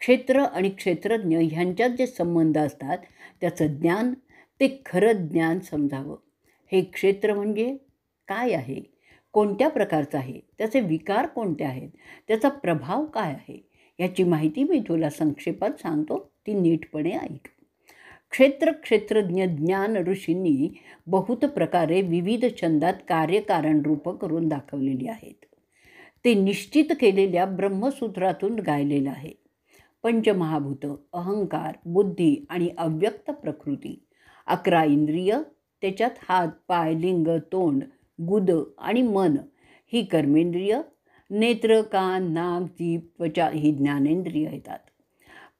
क्षेत्र आणि क्षेत्रज्ञ ह्यांच्यात जे संबंध असतात त्याचं ज्ञान ते खरं ज्ञान समजावं. हे क्षेत्र म्हणजे काय आहे, कोणत्या प्रकारचं आहे, त्याचे विकार कोणते आहेत, त्याचा प्रभाव काय आहे याची माहिती मी तुला संक्षेपात सांगतो, ती नीटपणे ऐक. क्षेत्र क्षेत्रज्ञ ज्ञान ऋषींनी बहुत प्रकारे विविध छंदात कार्यकारण रूप करून दाखवलेली आहेत. ते निश्चित केलेल्या ब्रह्मसूत्रातून गायलेलं आहे. पंचमहाभूत, अहंकार, बुद्धी आणि अव्यक्त प्रकृती, 11 इंद्रिय, त्याच्यात हात, पाय, लिंग, तोंड, गुद आणि मन ही कर्मेंद्रिय, नेत्र, कान, नाक, जीभ, त्वचा ही ज्ञानेंद्रिय येतात.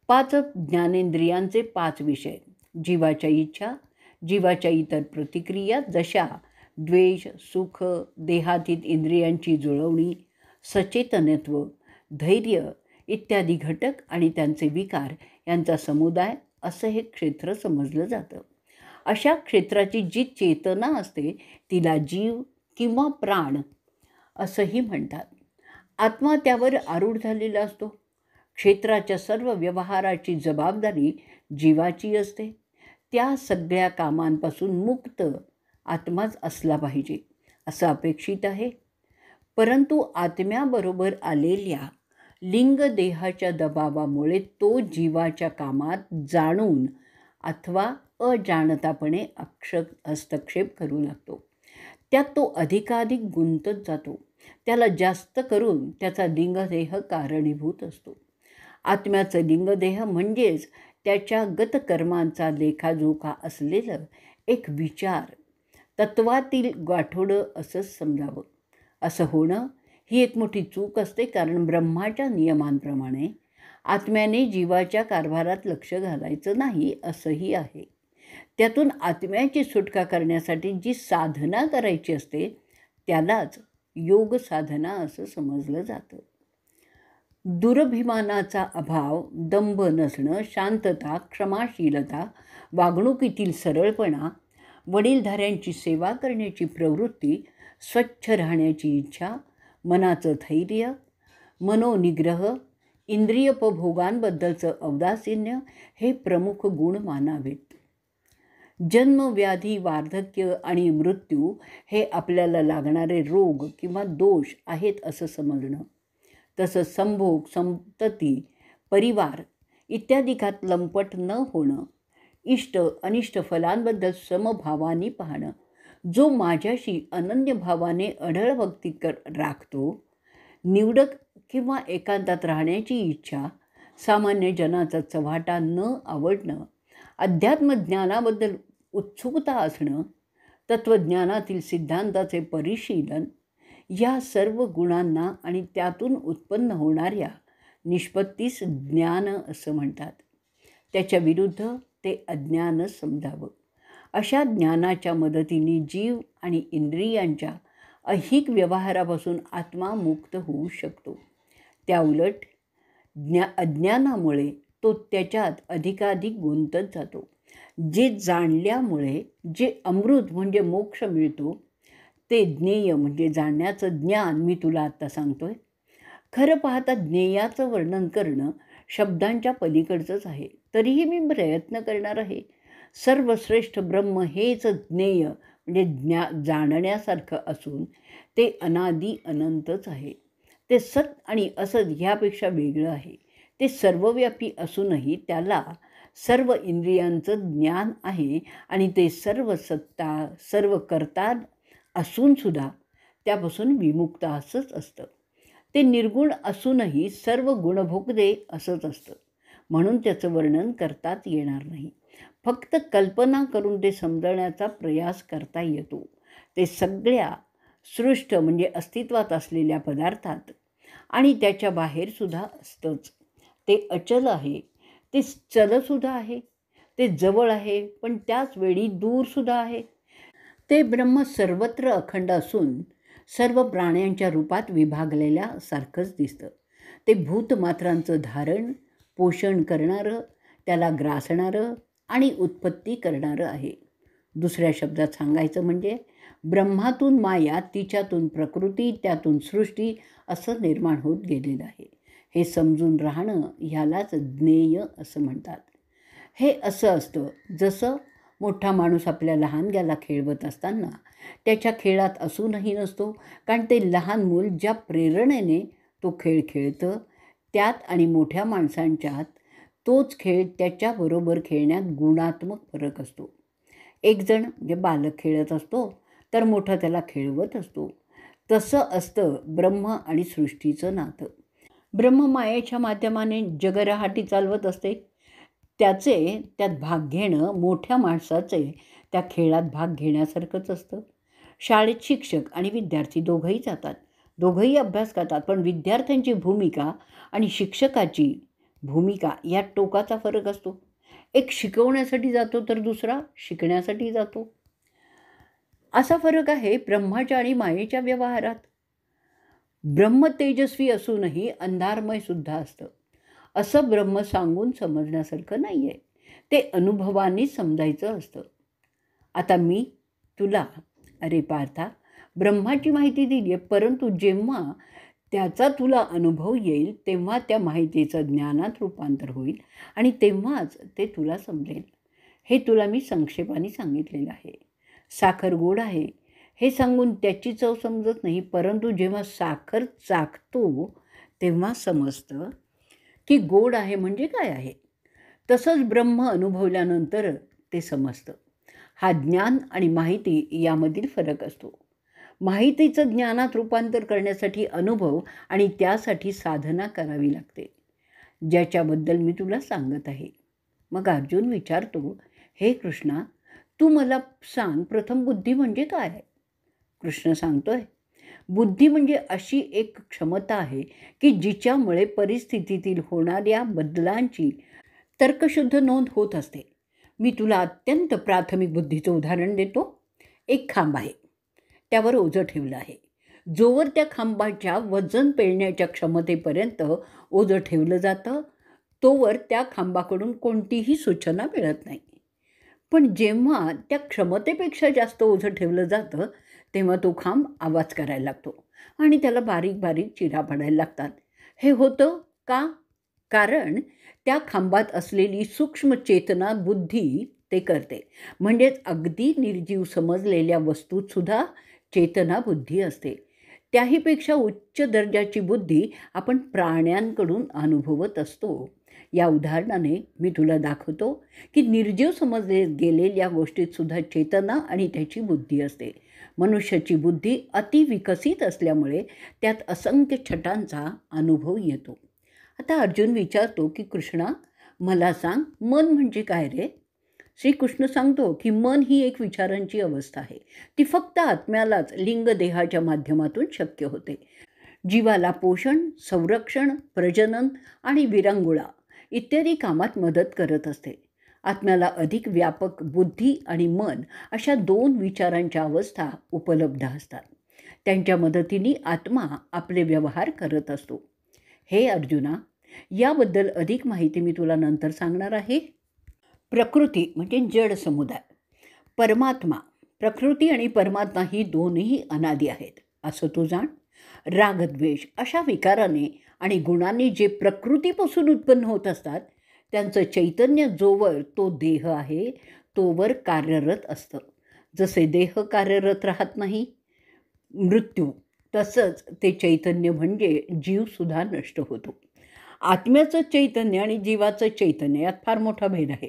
5 ज्ञानेंद्रियांचे 5 विषय: जीवाच्या इच्छा, जीवाच्या इतर प्रतिक्रिया जशा द्वेष, सुख, देहातीत इंद्रियांची जुळवणी, सचेतनत्व, धैर्य इत्यादी घटक आणि त्यांचे विकार यांचा समुदाय असं हे क्षेत्र समजलं जातं. अशा क्षेत्राची जी चेतना असते तिला जीव किंवा प्राण असंही म्हणतात. आत्मा त्यावर आरूढ झालेला असतो. क्षेत्राच्या सर्व व्यवहाराची जबाबदारी जीवाची असते. त्या सगळ्या कामांपासून मुक्त आत्माच असला पाहिजे असं अपेक्षित आहे. परंतु आत्म्याबरोबर आलेल्या लिंगदेहाच्या दबावामुळे तो जीवाच्या कामात जाणून अथवा अजाणतापणे हस्तक्षेप करू लागतो. त्यात तो अधिकाधिक गुंतत जातो. त्याला जास्त करून त्याचा लिंगदेह कारणीभूत असतो. आत्म्याचं लिंगदेह म्हणजेच त्याच्या गतकर्मांचा लेखाजोखा असलेलं एक विचार तत्वातील गाठोडं असंच समजावं. असं होणं ही एक मोठी चूक असते, कारण ब्रह्माच्या नियमांप्रमाणे आत्म्याने जीवाच्या कारभारात लक्ष घालायचं नाही असंही आहे. त्यातून आत्म्याची सुटका करण्यासाठी जी साधना करायची असते त्यालाच योग साधना असं समजलं जातं. दुरभिमानाचा अभाव, दंभ नसणं, शांतता, क्षमाशीलता, वागणुकीतील सरळपणा, वडीलधाऱ्यांची सेवा करण्याची प्रवृत्ती, स्वच्छ राहण्याची इच्छा, मनाचं धैर्य, मनोनिग्रह, इंद्रियपभोगांबद्दलचं औदासीन्य हे प्रमुख गुण मानावेत. जन्म, व्याधी, वार्धक्य आणि मृत्यू हे आपल्याला लागणारे रोग किंवा दोष आहेत असं समजणं. तसंच संभोग, संतती, परिवार इत्यादिकात लंपट न होणं, इष्ट अनिष्ट फलांबद्दल समभावाने पाहणं, जो माझ्याशी अनन्य भावाने अढळ भक्ती राखतो, निवडक किंवा एकांतात राहण्याची इच्छा, सामान्य जनाचा चव्हाटा न आवडणं, अध्यात्मज्ञानाबद्दल उत्सुकता असणं, तत्त्वज्ञानातील सिद्धांताचे परिशीलन, या सर्व गुणांना आणि त्यातून उत्पन्न होणाऱ्या निष्पत्तीस ज्ञान असं म्हणतात. त्याच्या विरुद्ध ते अज्ञान समजावं. अशा ज्ञानाच्या मदतीने जीव आणि इंद्रियांच्या ऐहिक व्यवहारापासून आत्मा मुक्त होऊ शकतो. त्याउलट अज्ञानामुळे तो त्याच्यात अधिकाधिक गुंतत जातो. जे जाणल्यामुळे जे अमृत म्हणजे मोक्ष मिळतो ते ज्ञेय म्हणजे जाणण्याचं ज्ञान मी तुला आत्ता सांगतोय. खरं पाहता ज्ञेयाचं वर्णन करणं शब्दांच्या पलीकडचंच आहे. तरीही मी प्रयत्न करणार आहे. सर्वश्रेष्ठ ब्रह्म हेच ज्ञेय म्हणजे जाणण्यासारखं असून ते अनादी अनंतच आहे. ते सत आणि असत ह्यापेक्षा वेगळं आहे. ते सर्वव्यापी असूनही त्याला सर्व इंद्रियांचं ज्ञान आहे आणि ते सर्व सत्ता सर्व करता असूनसुद्धा त्यापासून विमुक्त असंच असतं. ते निर्गुण असूनही सर्व गुणभोगदे असंच असतं. म्हणून त्याचं वर्णन करताच येणार नाही. फक्त कल्पना करून ते समजण्याचा प्रयास करता येतो. ते सगळ्या सृष्ट म्हणजे अस्तित्वात असलेल्या पदार्थात आणि त्याच्या बाहेरसुद्धा असतंच. ते अचल आहे, ते चलसुद्धा आहे, ते जवळ आहे पण त्याच वेळी दूरसुद्धा आहे. ते ब्रह्म सर्वत्र अखंड असून सर्व प्राण्यांच्या रूपात विभागलेल्या सारखंच दिसतं. ते भूतमात्रांचं धारण पोषण करणारं, त्याला ग्रासणारं आणि उत्पत्ती करणारं आहे. दुसऱ्या शब्दात सांगायचं म्हणजे ब्रह्मातून माया, तिच्यातून प्रकृती, त्यातून सृष्टी असं निर्माण होत गेलेलं आहे. हे समजून राहणं ह्यालाच ज्ञेय असं म्हणतात. हे असं असतं जसं मोठा माणूस आपल्या लहानग्याला खेळवत असताना त्याच्या खेळात असूनही नसतो, कारण ते लहान मूल ज्या प्रेरणेने तो खेळ खेळतं त्यात आणि मोठ्या माणसांच्यात तोच खेळ त्याच्याबरोबर खेळण्यात गुणात्मक फरक असतो. एक जण म्हणजे बालक खेळत असतो तर मोठा त्याला खेळवत असतो. तसं असतं ब्रह्म आणि सृष्टीचं नातं. ब्रह्म मायेच्या माध्यमाने जगरहाटी चालवत असते. त्याचे त्यात भाग घेणं मोठ्या माणसाचे त्या खेळात भाग घेण्यासारखंच असतं. शाळेत शिक्षक आणि विद्यार्थी दोघंही जातात, दोघंही अभ्यास करतात, पण विद्यार्थ्यांची भूमिका आणि शिक्षकाची भूमिका यात टोकाचा फरक असतो. एक शिकवण्यासाठी जातो तर दुसरा शिकण्यासाठी जातो. असा फरक आहे ब्रह्माच्या आणि मायेच्या व्यवहारात. ब्रह्म तेजस्वी असूनही अंधारमयसुद्धा असतं. असं ब्रह्म सांगून समजण्यासारखं नाही आहे. ते अनुभवाने समजायचं असतं. आता मी तुला, अरे पार्था, ब्रह्माची माहिती दिली आहे, परंतु जेव्हा त्याचा तुला अनुभव येईल तेव्हा त्या माहितीचं ज्ञानात रूपांतर होईल आणि तेव्हाच ते तुला समजेल. हे तुला मी संक्षेपाने सांगितलेलं आहे. साखर गोड आहे हे सांगून त्याची चव समजत नाही, परंतु जेव्हा साखर चाखतो तेव्हा समजतं की गोड आहे म्हणजे काय आहे. तसंच ब्रह्म अनुभवल्यानंतर ते समजतं. हा ज्ञान आणि माहिती यामधील फरक असतो. माहितीचं ज्ञानात रूपांतर करण्यासाठी अनुभव आणि त्यासाठी साधना करावी लागते, ज्याच्याबद्दल मी तुला सांगत आहे. मग अर्जुन विचारतो, हे कृष्णा, तू मला सांग, प्रथम बुद्धी म्हणजे काय आहे? कृष्ण सांगतोय, बुद्धी म्हणजे अशी एक क्षमता आहे की जिच्यामुळे परिस्थितीतील होणाऱ्या बदलांची तर्कशुद्ध नोंद होत असते. मी तुला अत्यंत प्राथमिक बुद्धीचं उदाहरण देतो. एक खांब आहे, त्यावर ओझं ठेवलं आहे. जोवर त्या खांबाच्या वजन पेलण्याच्या क्षमतेपर्यंत ओझं ठेवलं जातं तोवर त्या खांबाकडून कोणतीही सूचना मिळत नाही. पण जेव्हा त्या क्षमतेपेक्षा जास्त ओझं ठेवलं जातं तेव्हा तो खांब आवाज करायला लागतो आणि त्याला बारीक बारीक चिरा पडायला लागतात. हे होतं का? कारण त्या खांबात असलेली सूक्ष्म चेतना बुद्धी ते करते. म्हणजेच अगदी निर्जीव समजलेल्या वस्तूतसुद्धा चेतना बुद्धी असते. त्याहीपेक्षा उच्च दर्जाची बुद्धी आपण प्राण्यांकडून अनुभवत असतो. या उदाहरणाने मी तुला दाखवतो की निर्जीव समजले गेलेल्या गोष्टीतसुद्धा चेतना आणि त्याची बुद्धी असते. मनुष्याची बुद्धी अतिविकसित असल्यामुळे त्यात असंख्य छटांचा अनुभव येतो. आता अर्जुन विचारतो की कृष्णा, मला सांग, मन म्हणजे काय रे? श्रीकृष्ण सांगतो की मन ही एक विचारांची अवस्था आहे. ती फक्त आत्म्यालाच लिंगदेहाच्या माध्यमातून शक्य होते. जीवाला पोषण, संरक्षण, प्रजनन आणि विरंगुळा इत्यादी कामात मदत करत असते. आत्म्याला अधिक व्यापक बुद्धी आणि मन अशा 2 विचारांच्या अवस्था उपलब्ध असतात. त्यांच्या मदतीने आत्मा आपले व्यवहार करत असतो. हे अर्जुना, याबद्दल अधिक माहिती मी तुला नंतर सांगणार आहे. प्रकृती म्हणजे जड समुदाय. परमात्मा, प्रकृती आणि परमात्मा ही दोन्ही अनादी आहेत असं तू जाण. रागद्वेष अशा विकाराने आणि गुणांनी जे प्रकृतीपासून उत्पन्न होत असतात त्यांचं चैतन्य जोवर तो देह आहे तोवर कार्यरत असतं. जसे देह कार्यरत राहत नाही मृत्यू, तसंच ते चैतन्य म्हणजे जीवसुद्धा नष्ट होतो. आत्म्याचं चैतन्य आणि जीवाचं चैतन्य यात फार मोठा भेद आहे.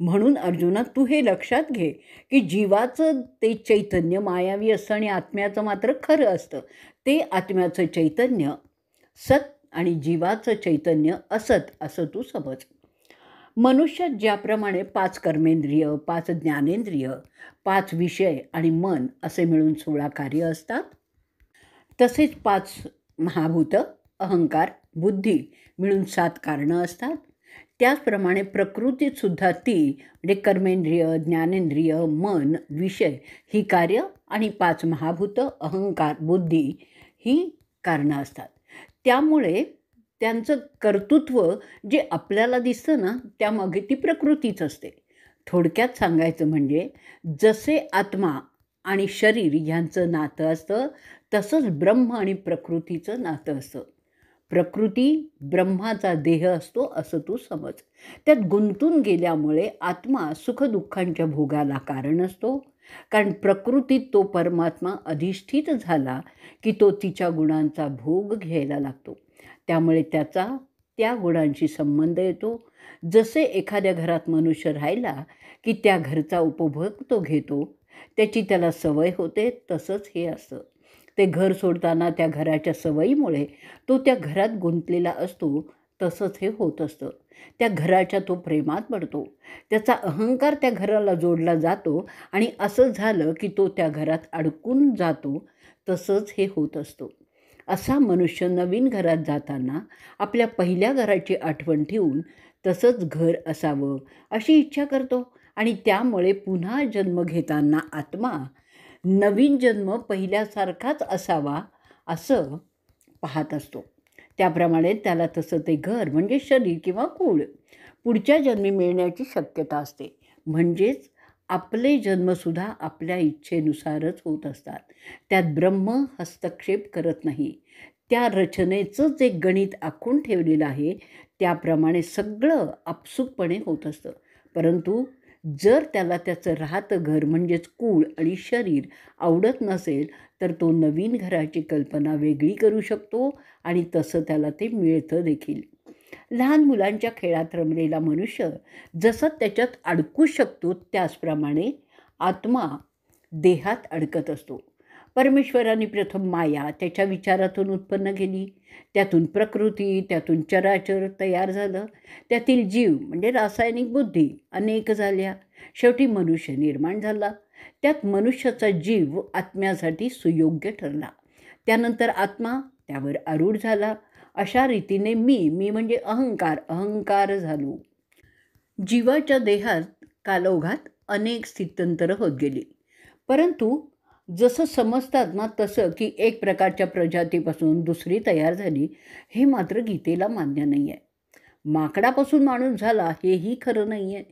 म्हणून अर्जुना, तू हे लक्षात घे की जीवाचं ते चैतन्य मायावी असतं आणि आत्म्याचं मात्र खरं असतं. ते आत्म्याचं चैतन्य सत आणि जीवाचं चैतन्य असत असं तू समज. मनुष्यात ज्याप्रमाणे 5 कर्मेंद्रिय, 5 ज्ञानेंद्रिय, 5 विषय आणि मन असे मिळून 16 कार्य असतात, तसेच 5 महाभूत, अहंकार, बुद्धी मिळून 7 कारणं असतात. त्याचप्रमाणे प्रकृतीतसुद्धा ती म्हणजे कर्मेंद्रिय, ज्ञानेंद्रिय, मन, विषय ही कार्य आणि 5 महाभूत, अहंकार, बुद्धी ही कारणं असतात. त्यामुळे त्यांचं कर्तृत्व जे आपल्याला दिसतं ना, त्यामागे ती प्रकृतीच असते. थोडक्यात सांगायचं म्हणजे जसे आत्मा आणि शरीर यांचं नातं असतं तसंच ब्रह्म आणि प्रकृतीचं नातं असतं. प्रकृती ब्रह्माचा देह असतो असं तू समज. त्यात गुंतून गेल्यामुळे आत्मा सुखदुःखांच्या भोगाला कारण असतो. कारण प्रकृतीत तो परमात्मा अधिष्ठित झाला की तो तिच्या गुणांचा भोग घ्यायला लागतो. त्यामुळे त्याचा त्या गुणांशी संबंध येतो. जसे एखाद्या घरात मनुष्य राहिला की त्या घरचा उपभोग तो घेतो, त्याची त्याला सवय होते, तसंच हे असतं. ते घर सोडताना त्या घराच्या सवयीमुळे तो त्या घरात गुंतलेला असतो, तसंच हे होत असतं. त्या घराच्या तो प्रेमात पडतो. त्याचा अहंकार त्या घराला जोडला जातो आणि असं झालं की तो त्या घरात अडकून जातो, तसंच हे होत असतं. असा मनुष्य नवीन घरात जाताना आपल्या पहिल्या घराची आठवण ठेवून तसंच घर असावं अशी इच्छा करतो आणि त्यामुळे पुन्हा जन्म घेताना आत्मा नवीन जन्म पहिल्यासारखाच असावा असं पाहत असतो. त्याप्रमाणे त्याला तसं ते घर म्हणजे शरीर किंवा कुळ पुढच्या जन्मी मिळण्याची शक्यता असते. म्हणजेच आपले जन्मसुद्धा आपल्या इच्छेनुसारच होत असतात. त्यात ब्रह्म हस्तक्षेप करत नाही. त्या रचनेचं जे गणित आखून ठेवलेलं आहे त्याप्रमाणे सगळं आपसूकपणे होत असतं. परंतु जर त्याला त्याचं राहतं घर म्हणजेच कुळ आणि शरीर आवडत नसेल तर तो नवीन घराची कल्पना वेगळी करू शकतो आणि तसं त्याला ते मिळतं देखील. लहान मुलांच्या खेळात रमलेला मनुष्य जसं त्याच्यात अडकू शकतो त्याचप्रमाणे आत्मा देहात अडकत असतो. परमेश्वराने प्रथम माया त्याच्या विचारातून उत्पन्न केली. त्यातून प्रकृती, त्यातून चराचर तयार झालं. त्यातील जीव म्हणजे रासायनिक बुद्धी अनेक झाल्या. शेवटी मनुष्य निर्माण झाला. त्यात मनुष्याचा जीव आत्म्यासाठी सुयोग्य ठरला. त्यानंतर आत्मा त्यावर आरूढ झाला. अशा रीतीने मी म्हणजे अहंकार झालो. जीवाच्या देहात कालोघात अनेक स्थित्यंतरं होत गेली. परंतु जसं समजतात ना तसं की एक प्रकारच्या प्रजातीपासून दुसरी तयार झाली हे मात्र गीतेला मान्य नाही आहे. माकडापासून माणूस झाला हेही खरं नाही आहे.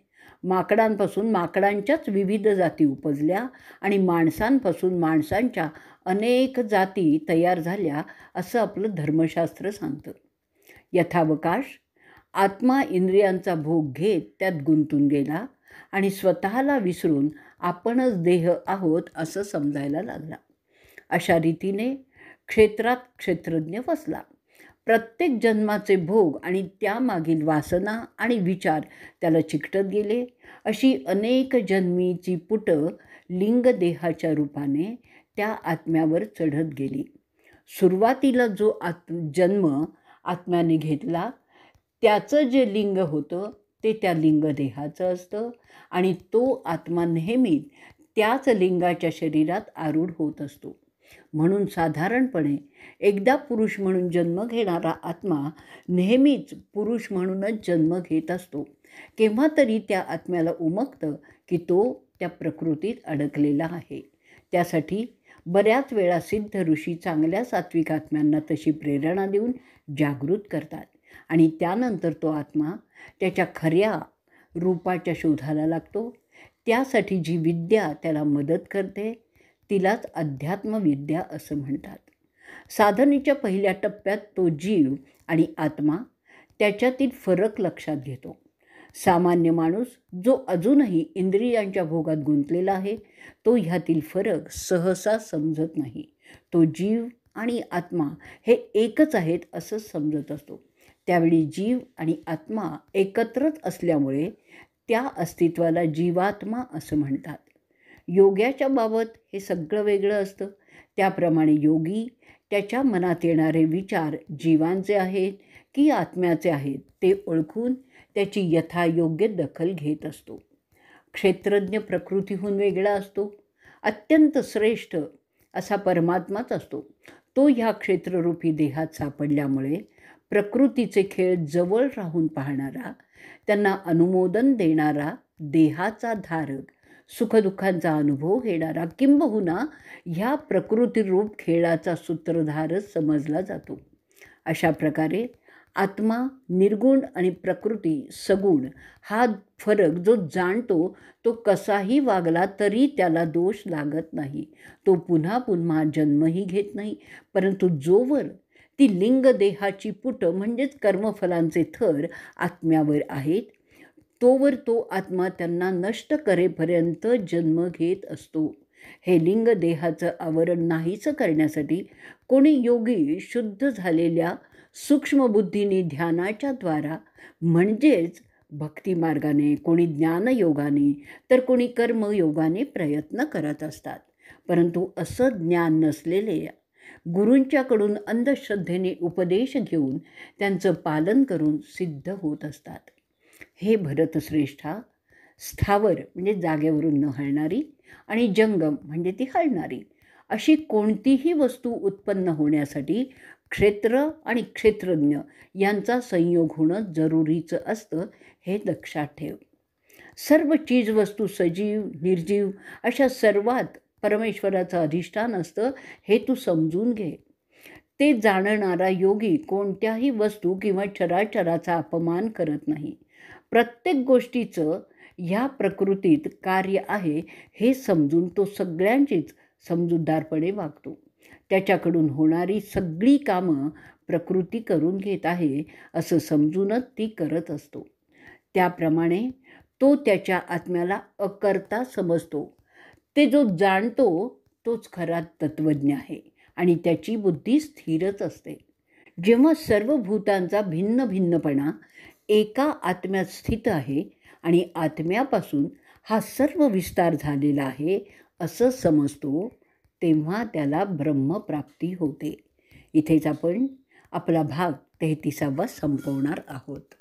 माकडांपासून माकडांच्याच विविध जाती उपजल्या आणि माणसांपासून माणसांच्या अनेक जाती तयार झाल्या असं आपलं धर्मशास्त्र सांगतं. यथावकाश आत्मा इंद्रियांचा भोग घेत त्यात गुंतून गेला आणि स्वतःला विसरून आपणच देह आहोत असं समजायला लागला. अशा रीतीने क्षेत्रात क्षेत्रज्ञ फसला. प्रत्येक जन्माचे भोग आणि त्यामागील वासना आणि विचार त्याला चिकटत गेले. अशी अनेक जन्मीची पुटं लिंगदेहाच्या रूपाने त्या आत्म्यावर चढत गेली. सुरुवातीला जो जन्म आत्म्याने घेतला त्याचं जे लिंग होतं ते त्या लिंगदेहाचं असतं आणि तो आत्मा नेहमी त्याच लिंगाच्या शरीरात आरूढ होत असतो. म्हणून साधारणपणे एकदा पुरुष म्हणून जन्म घेणारा आत्मा नेहमीच पुरुष म्हणूनच जन्म घेत असतो. केव्हा तरी त्या आत्म्याला उमगतं की तो त्या प्रकृतीत अडकलेला आहे. त्यासाठी बऱ्याच वेळा सिद्ध ऋषी चांगल्या सात्विक आत्म्यांना तशी प्रेरणा देऊन जागृत करतात आणि त्यानंतर तो आत्मा त्याच्या खऱ्या रूपाच्या शोधाला लागतो. त्यासाठी जी विद्या त्याला मदत करते तिलाच अध्यात्मविद्या असं म्हणतात. साधनेच्या पहिल्या टप्प्यात तो जीव आणि आत्मा त्याच्यातील फरक लक्षात घेतो. सामान्य माणूस जो अजूनही इंद्रियांच्या भोगात गुंतलेला आहे तो ह्यातील फरक सहसा समजत नाही. तो जीव आणि आत्मा हे एकच आहेत असं समजत असतो. त्यावेळी जीव आणि आत्मा एकत्रच असल्यामुळे त्या अस्तित्वाला जीवात्मा असं म्हणतात. योग्याच्या बाबत हे सगळं वेगळं असतं. त्याप्रमाणे योगी त्याच्या मनात येणारे विचार जीवांचे आहेत की आत्म्याचे आहेत ते ओळखून त्याची यथायोग्य दखल घेत असतो. क्षेत्रज्ञ प्रकृतीहून वेगळा असतो. अत्यंत श्रेष्ठ असा परमात्माच असतो. तो ह्या क्षेत्ररूपी देहात सापडल्यामुळे प्रकृतीचे खेळ जवळ राहून पाहणारा, त्यांना अनुमोदन देणारा, देहाचा धारक, सुखदुःखांचा अनुभव घेणारा, किंबहुना ह्या प्रकृतीरूप खेळाचा सूत्रधारच समजला जातो. अशा प्रकारे आत्मा निर्गुण आणि प्रकृती सगुण हा फरक जो जाणतो तो कसाही वागला तरी त्याला दोष लागत नाही. तो पुन्हा पुन्हा जन्मही घेत नाही. परंतु जोवर ती लिंगदेहाची पुटं म्हणजेच कर्मफलांचे थर आत्म्यावर आहेत तोवर तो आत्मा त्यांना नष्ट करेपर्यंत जन्म घेत असतो. हे लिंगदेहाचं आवरण नाहीसं करण्यासाठी कोणी योगी शुद्ध झालेल्या सूक्ष्मबुद्धीने ध्यानाच्या द्वारा म्हणजेच भक्तिमार्गाने, कोणी ज्ञानयोगाने तर कोणी कर्मयोगाने प्रयत्न करत असतात. परंतु असं ज्ञान नसलेले गुरूंच्याकडून अंधश्रद्धेने उपदेश घेऊन त्यांचं पालन करून सिद्ध होत असतात. हे भरतश्रेष्ठा, स्थावर म्हणजे जागेवरून न हलणारी आणि जंगम म्हणजे ती हलणारी अशी कोणतीही वस्तू उत्पन्न होण्यासाठी क्षेत्र आणि क्षेत्रज्ञ यांचा संयोग होणं जरुरीचं असतं हे लक्षात ठेव. सर्व चीजवस्तू सजीव निर्जीव अशा सर्वात परमेश्वराचं अधिष्ठान असतं हे तू समजून घे. ते जाणणारा योगी कोणत्याही वस्तू किंवा चराचराचा अपमान करत नाही. प्रत्येक गोष्टीचं ह्या प्रकृतीत कार्य आहे हे समजून तो सगळ्यांचीच समजूतदारपणे वागतो. त्याच्याकडून होणारी सगळी कामं प्रकृती करून घेत आहे असं समजूनच ती करत असतो. त्याप्रमाणे तो त्याच्या आत्म्याला अकर्ता समजतो. ते जो जाणतो तोच खरा तत्त्वज्ञ आहे आणि त्याची बुद्धी स्थिरच असते. जेव्हा सर्व भूतांचा भिन्न भिन्नपणा एका आत्म्यात स्थित आहे आणि आत्म्यापासून हा सर्व विस्तार झालेला आहे असं समजतो, तेव्हा त्याला ब्रह्मप्राप्ती होते. इथेच आपण आपला भाग 33वा संपवणार आहोत.